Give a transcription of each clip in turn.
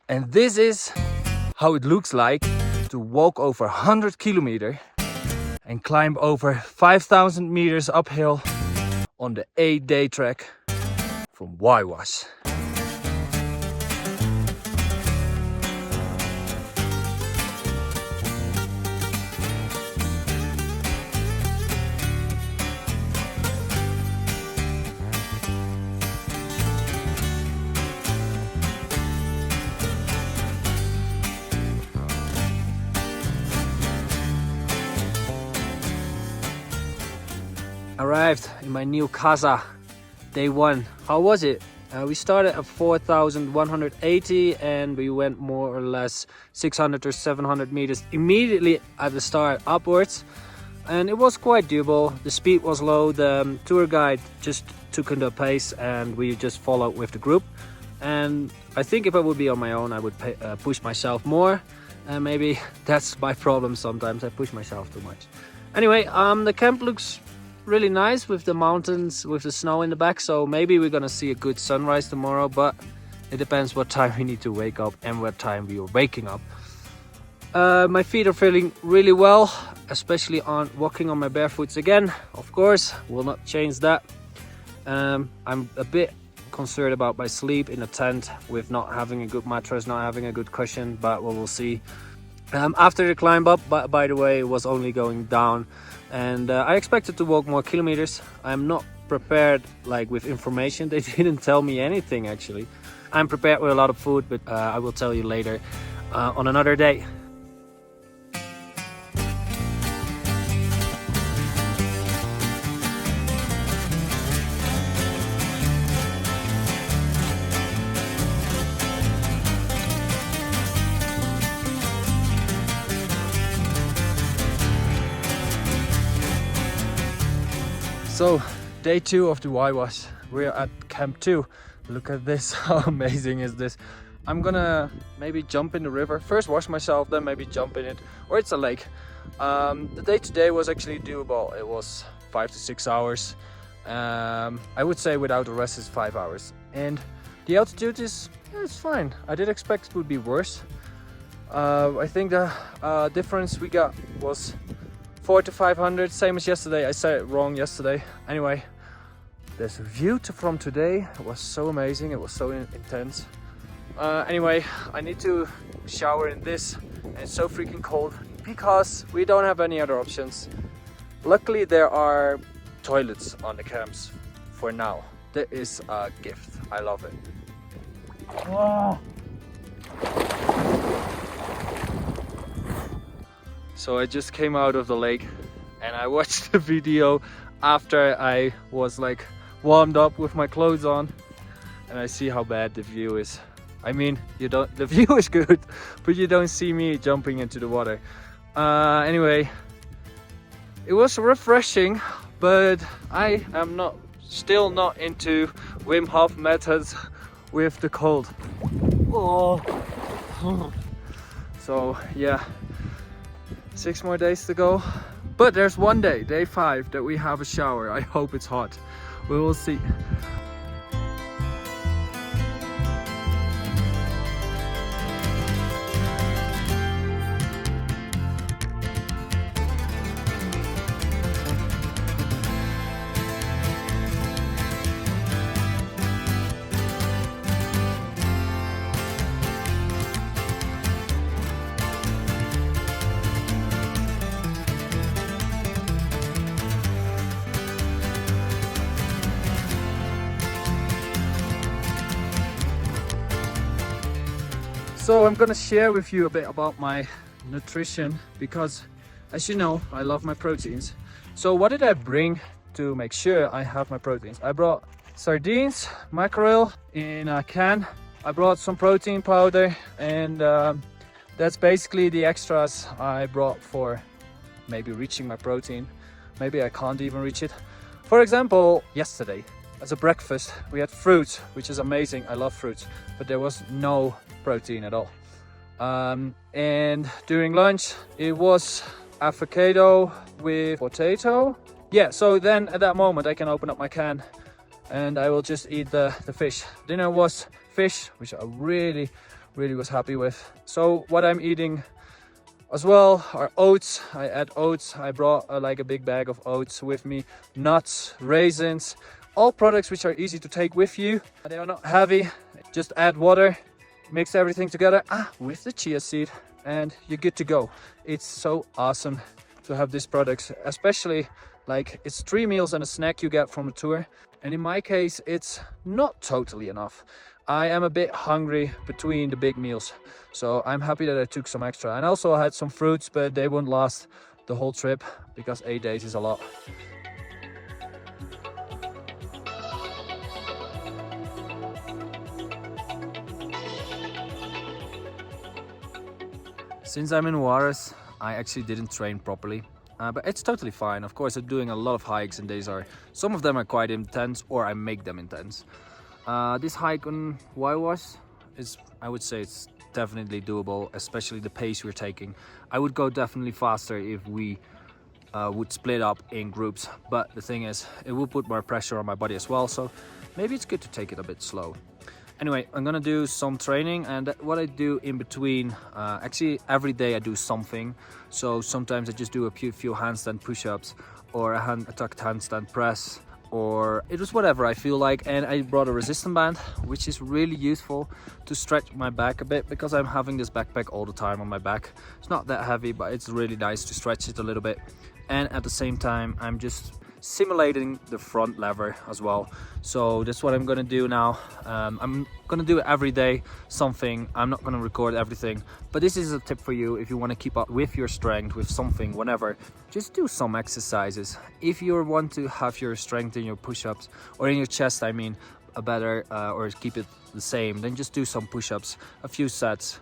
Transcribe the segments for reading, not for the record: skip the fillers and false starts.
And this is how it looks like to walk over 100 kilometers and climb over 5,000 meters uphill on the 8-day trek from Huayhuash. Arrived in my new casa, day one. How was it? We started at 4,180 and we went more or less 600 or 700 meters immediately at the start upwards, and it was quite doable. The speed was low, the tour guide just took into pace and we just followed with the group. And I think if I would be on my own, I would push myself more, and maybe that's my problem sometimes. I push myself too much. Anyway, the camp looks really nice with the mountains, with the snow in the back, so maybe we're gonna see a good sunrise tomorrow, but it depends what time we need to wake up and what time we are waking up. My feet are feeling really well, especially on walking on my barefoots again. Of course, will not change that. I'm a bit concerned about my sleep in a tent with not having a good mattress, not having a good cushion, but we'll see. After the climb up, by the way, it was only going down, and I expected to walk more kilometers. I'm not prepared like with information. They didn't tell me anything actually. I'm prepared with a lot of food, but I will tell you later on another day. So, day 2 of the Huayhuash. We're at camp 2. Look at this, how amazing is this? I'm gonna maybe jump in the river. First wash myself, then maybe jump in it. Or it's a lake. The day today was actually doable. It was 5 to 6 hours. I would say without the rest is 5 hours. And the altitude is, yeah, it's fine. I did expect it would be worse. I think the difference we got was 400 to 500, same as yesterday. I said it wrong yesterday. Anyway, this view from today was so amazing. It was so intense. Anyway, I need to shower in this, and it's so freaking cold because we don't have any other options. Luckily, there are toilets on the camps for now. That is a gift. I love it. Oh. So I just came out of the lake and I watched the video after I was like warmed up with my clothes on, and I see how bad the view is. I mean, the view is good, but you don't see me jumping into the water. Anyway, it was refreshing, but I am still not into Wim Hof methods with the cold. Oh. So yeah. 6 more days to go, but there's one day, day 5, that we have a shower. I hope it's hot. We will see. So I'm gonna share with you a bit about my nutrition because, as you know, I love my proteins. So what did I bring to make sure I have my proteins? I brought sardines, mackerel in a can. I brought some protein powder, and that's basically the extras I brought for maybe reaching my protein. Maybe I can't even reach it. For example, yesterday as a breakfast we had fruit, which is amazing. I love fruits, but there was no protein at all. And during lunch it was avocado with potato. Yeah, so then at that moment I can open up my can and I will just eat the fish. Dinner was fish, which I really really was happy with. So what I'm eating as well are oats. I add oats. I brought like a big bag of oats with me, nuts, raisins, all products which are easy to take with you. They are not heavy. Just add water, mix everything together with the chia seed, and you're good to go. It's so awesome to have these products, especially like it's 3 meals and a snack you get from a tour. And in my case, it's not totally enough. I am a bit hungry between the big meals, so I'm happy that I took some extra. And also I had some fruits, but they won't last the whole trip because 8 days is a lot. Since I'm in Juarez, I actually didn't train properly, but it's totally fine. Of course, I'm doing a lot of hikes and some of them are quite intense, or I make them intense. This hike on Huayhuash is, I would say it's definitely doable, especially the pace we're taking. I would go definitely faster if we would split up in groups, but the thing is, it will put more pressure on my body as well, so maybe it's good to take it a bit slow. Anyway, I'm gonna do some training, and what I do in between, actually every day I do something. So sometimes I just do a few handstand push-ups, or a tucked handstand press, or it was whatever I feel like. And I brought a resistance band, which is really useful to stretch my back a bit, because I'm having this backpack all the time on my back. It's not that heavy, but it's really nice to stretch it a little bit. And at the same time, I'm just simulating the front lever as well. So that's what I'm gonna do now. I'm gonna do it every day, something. I'm not gonna record everything, but this is a tip for you if you want to keep up with your strength with something, whenever. Just do some exercises. If you want to have your strength in your push-ups, or in your chest, I mean, a better or keep it the same, then just do some push-ups, a few sets.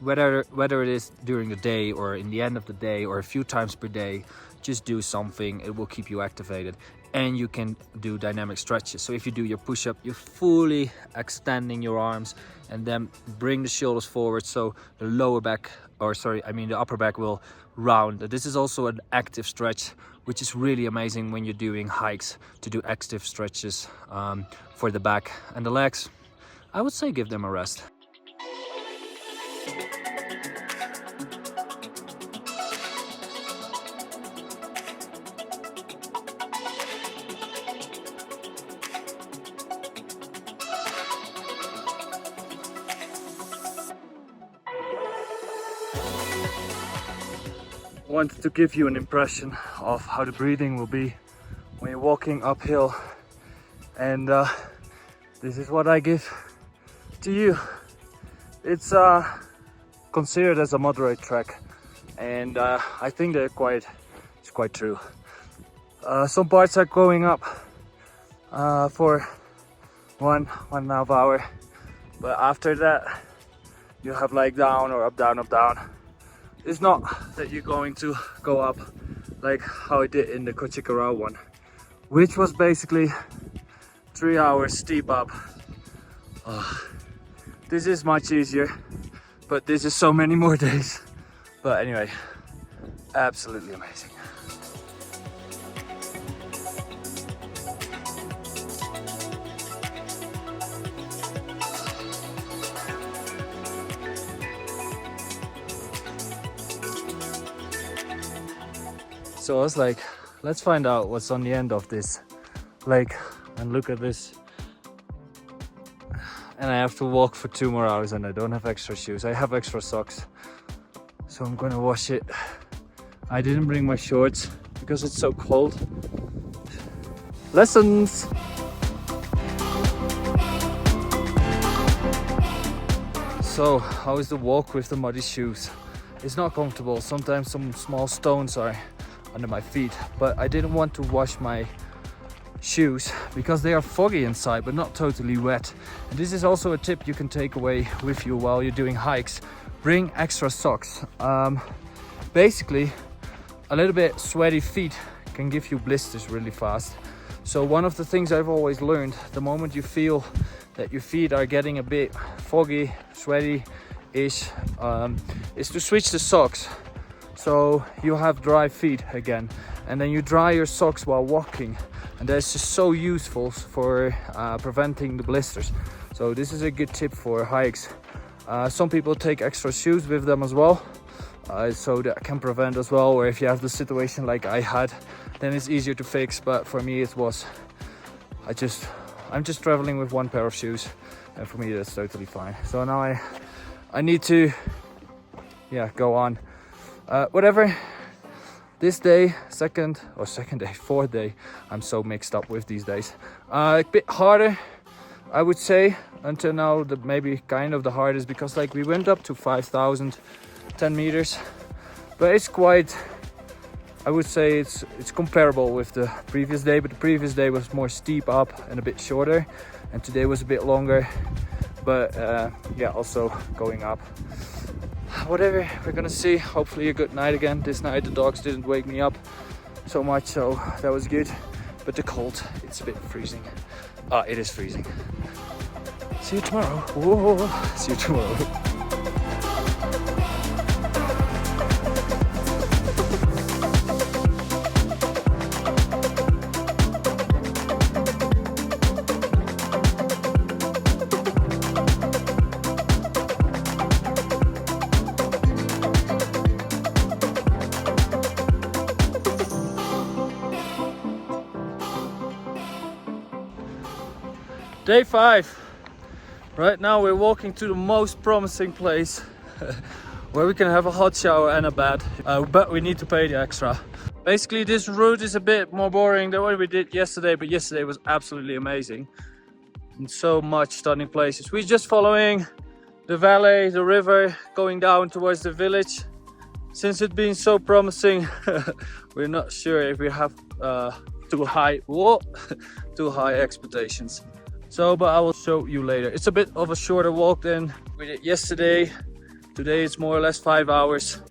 Whether it is during the day or in the end of the day or a few times per day, just do something. It will keep you activated, and you can do dynamic stretches. So if you do your push-up, you're fully extending your arms, and then bring the shoulders forward, so the the upper back will round. This is also an active stretch, which is really amazing when you're doing hikes, to do active stretches for the back. And the legs, I would say give them a rest. Wanted to give you an impression of how the breathing will be when you're walking uphill, and this is what I give to you. It's considered as a moderate trek, and I think it's quite true. Some parts are going up for one and a half hour, but after that you have like down or up, down, up, down. It's not that you're going to go up like how I did in the Cochicarao one, which was basically 3 hours steep up. This is much easier, but this is so many more days. But anyway, absolutely amazing. So I was like, let's find out what's on the end of this lake, and look at this. And I have to walk for 2 more hours, and I don't have extra shoes. I have extra socks, so I'm gonna wash it. I didn't bring my shorts because it's so cold. Lessons! So, how is the walk with the muddy shoes? It's not comfortable. Sometimes some small stones are under my feet, but I didn't want to wash my shoes because they are foggy inside but not totally wet. And this is also a tip you can take away with you while you're doing hikes. Bring extra socks. Basically, a little bit sweaty feet can give you blisters really fast. So one of the things I've always learned, the moment you feel that your feet are getting a bit foggy, sweaty-ish, is to switch the socks. So you have dry feet again, and then you dry your socks while walking, and that's just so useful for preventing the blisters. So this is a good tip for hikes. Some people take extra shoes with them as well, so that can prevent as well, or if you have the situation like I had, then it's easier to fix. But for me it was, I'm just traveling with one pair of shoes, and for me that's totally fine. So now I need to go on. Whatever. This day, fourth day, I'm so mixed up with these days. A bit harder, I would say, until now. Maybe kind of the hardest, because like we went up to 5,000, 10 meters, but it's quite, I would say it's comparable with the previous day, but the previous day was more steep up and a bit shorter, and today was a bit longer, but also going up. Whatever, we're gonna see. Hopefully a good night again. This night the dogs didn't wake me up so much, so that was good. But the cold, it's a bit freezing. It is freezing. See you tomorrow. Whoa. See you tomorrow. Day 5. Right now we're walking to the most promising place where we can have a hot shower and a bath, but we need to pay the extra. Basically this route is a bit more boring than what we did yesterday, but yesterday was absolutely amazing. And so much stunning places. We're just following the valley, the river, going down towards the village. Since it's been so promising, we're not sure if we have too high expectations. But I will show you later. It's a bit of a shorter walk than we did yesterday. Today it's more or less 5 hours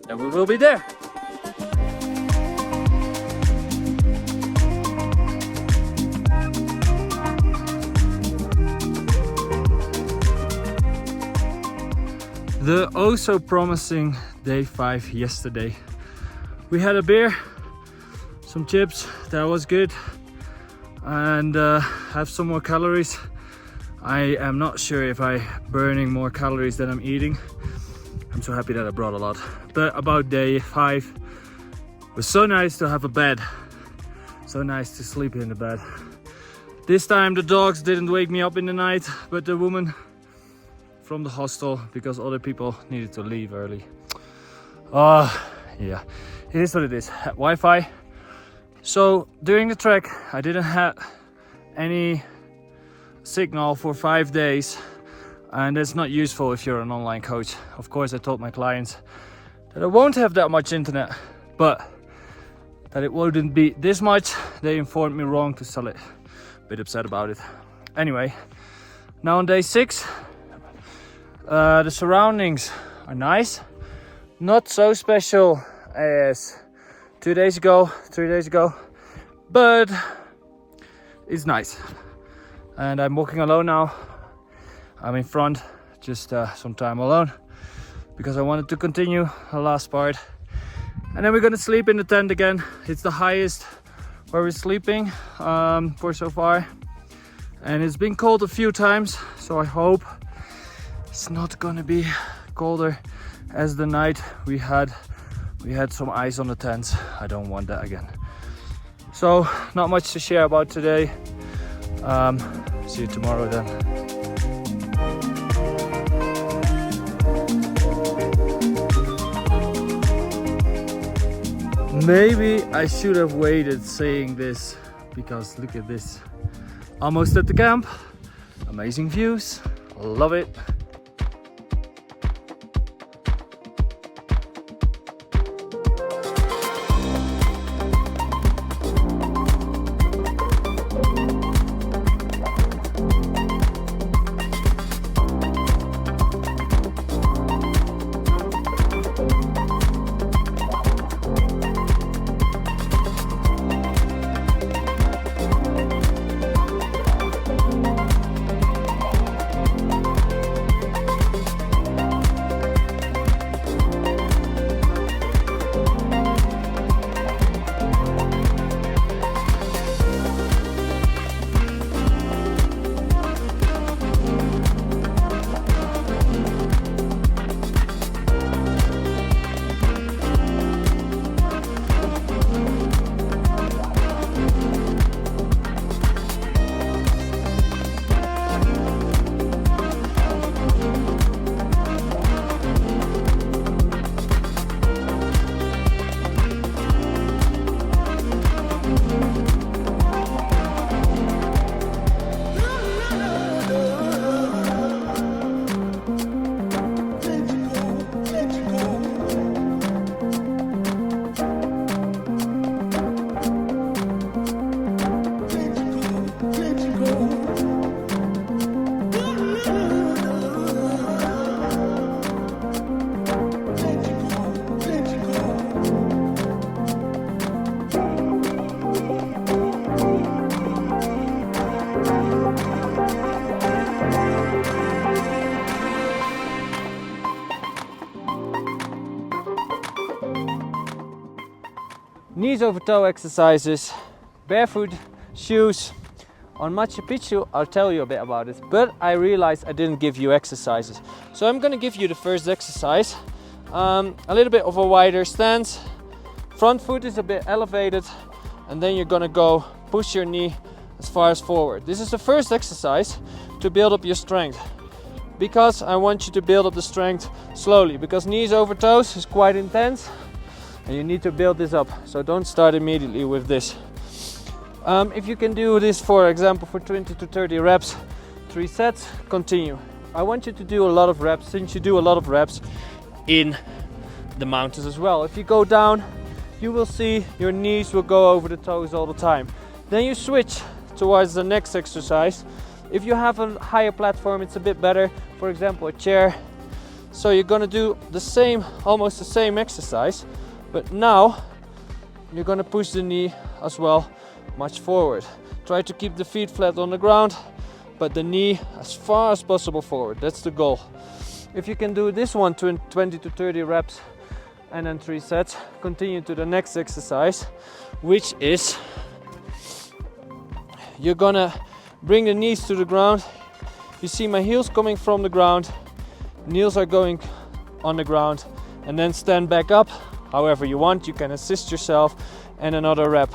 and we will be there. The oh so promising day 5 yesterday. We had a beer, some chips, that was good. And have some more calories. I am not sure if I'm burning more calories than I'm eating. I'm so happy that I brought a lot. But about day 5, it was so nice to have a bed. So nice to sleep in the bed. This time the dogs didn't wake me up in the night, but the woman from the hostel, because other people needed to leave early. Yeah, it is what it is. Wi-Fi. So during the trek I didn't have any signal for 5 days, and it's not useful if you're an online coach. Of course I told my clients that I won't have that much internet, but that it wouldn't be this much. They informed me wrong to sell it. A bit upset about it. Anyway, now on day 6, the surroundings are nice. Not so special as 2 days ago, 3 days ago, but it's nice. And I'm walking alone now. I'm in front, just some time alone, because I wanted to continue the last part. And then we're gonna sleep in the tent again. It's the highest where we're sleeping for so far. And it's been cold a few times, so I hope it's not gonna be colder as the night we had some ice on the tents. I don't want that again. So not much to share about today. See you tomorrow then. Maybe I should have waited saying this, because look at this. Almost at the camp. Amazing views. Love it. knees over toe exercises, barefoot shoes. On Machu Picchu, I'll tell you a bit about it, but I realized I didn't give you exercises. So I'm gonna give you the first exercise. A little bit of a wider stance. Front foot is a bit elevated, and then you're gonna go push your knee as far as forward. This is the first exercise to build up your strength, because I want you to build up the strength slowly, because knees over toes is quite intense and you need to build this up. So don't start immediately with this. If you can do this, for example, for 20 to 30 reps, 3 sets, continue. I want you to do a lot of reps, since you do a lot of reps in the mountains as well. If you go down, you will see your knees will go over the toes all the time. Then you switch towards the next exercise. If you have a higher platform, it's a bit better, for example, a chair. So you're gonna do the same, almost the same exercise, but now you're gonna push the knee as well much forward. Try to keep the feet flat on the ground, but the knee as far as possible forward. That's the goal. If you can do this one 20 to 30 reps and then 3 sets, continue to the next exercise, which is you're gonna bring the knees to the ground. You see my heels coming from the ground, knees are going on the ground, and then stand back up however you want. You can assist yourself, and another rep.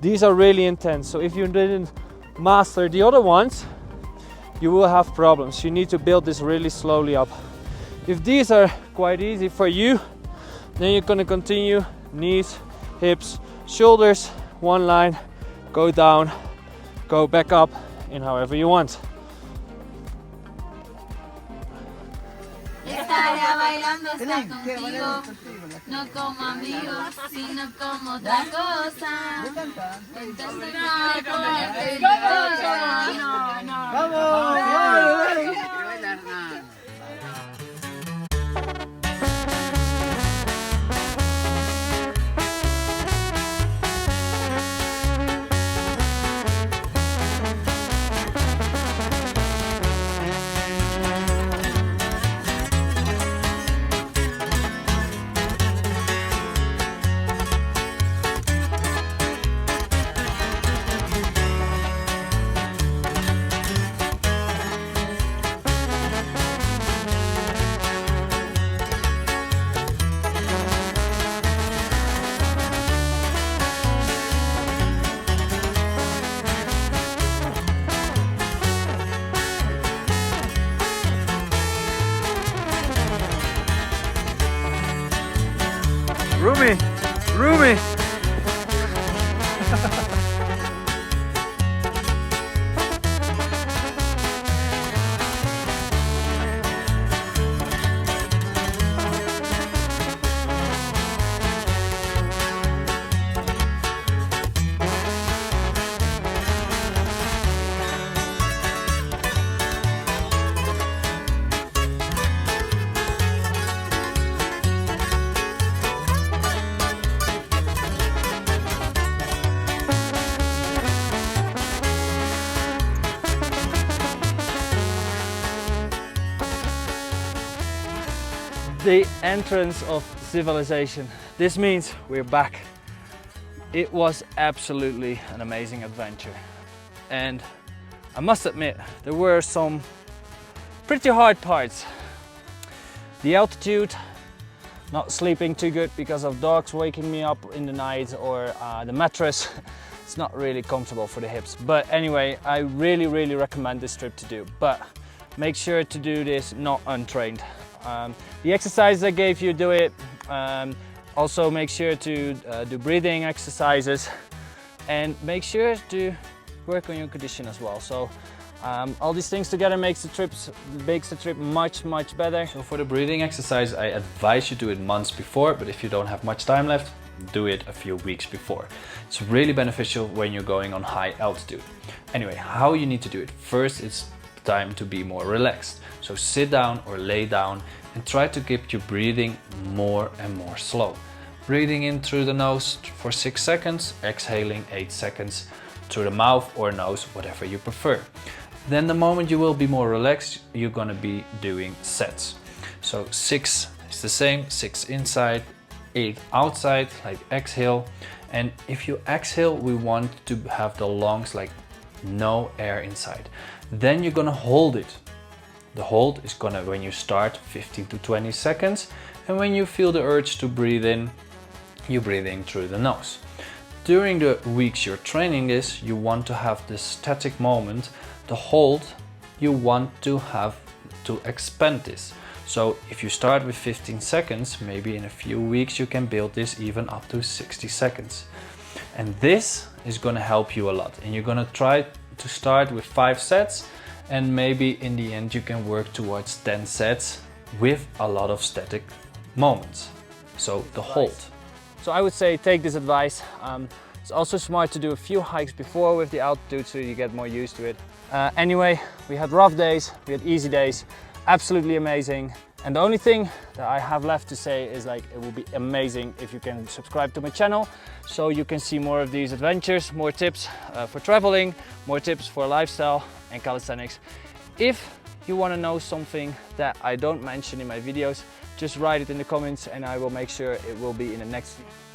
These are really intense, so if you didn't master the other ones, you will have problems. You need to build this really slowly up. If these are quite easy for you, then you're gonna continue knees, hips, shoulders, one line, go down, go back up in however you want. Estaría bailando está contigo, no como amigos, sino como otra cosa. Rumi! Rumi! The entrance of civilization. This means we're back. It was absolutely an amazing adventure. And I must admit, there were some pretty hard parts. The altitude, not sleeping too good because of dogs waking me up in the night, or the mattress. It's not really comfortable for the hips. But anyway, I really recommend this trip to do. But make sure to do this not untrained. The exercises I gave you, do it. Also make sure to do breathing exercises, and make sure to work on your condition as well. So all these things together makes the trip much better. So for the breathing exercise, I advise you do it months before, but if you don't have much time left, do it a few weeks before. It's really beneficial when you're going on high altitude. Anyway, how you need to do it. First, it's time to be more relaxed. So sit down or lay down and try to keep your breathing more and more slow. Breathing in through the nose for 6 seconds, exhaling 8 seconds through the mouth or nose, whatever you prefer. Then the moment you will be more relaxed, you're gonna be doing sets. So 6 is the same, 6 inside, 8 outside, like exhale. And if you exhale, we want to have the lungs like no air inside. Then you're gonna hold it. The hold is gonna, when you start, 15 to 20 seconds. And when you feel the urge to breathe in, you breathe in through the nose. During the weeks you're training this, you want to have this static moment. The hold, you want to have to expand this. So if you start with 15 seconds, maybe in a few weeks you can build this even up to 60 seconds. And this is going to help you a lot. And you're going to try to start with 5 sets, and maybe in the end you can work towards 10 sets with a lot of static moments. So the hold. So I would say take this advice. It's also smart to do a few hikes before with the altitude so you get more used to it. Anyway, we had rough days, we had easy days, absolutely amazing. And the only thing that I have left to say is like it will be amazing if you can subscribe to my channel so you can see more of these adventures, more tips for traveling, more tips for lifestyle and calisthenics. If you want to know something that I don't mention in my videos, just write it in the comments and I will make sure it will be in the next video.